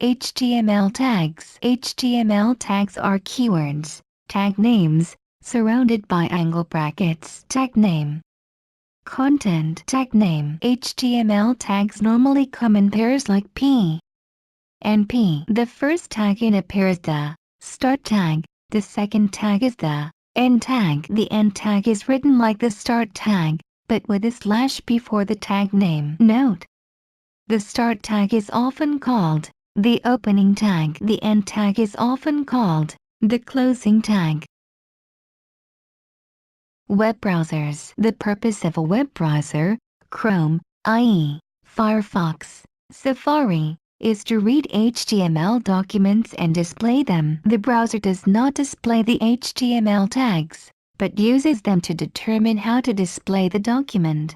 HTML tags. HTML tags are keywords, tag names, surrounded by angle brackets. Tag name. Content tag name. HTML tags normally come in pairs like P and P. The first tag in a pair is the start tag, the second tag is the end tag. The end tag is written like the start tag, but with a slash before the tag name. Note: the start tag is often called the opening tag. The end tag is often called the closing tag. Web browsers. The purpose of a web browser, Chrome, i.e., Firefox, Safari, is to read HTML documents and display them. The browser does not display the HTML tags, but uses them to determine how to display the document.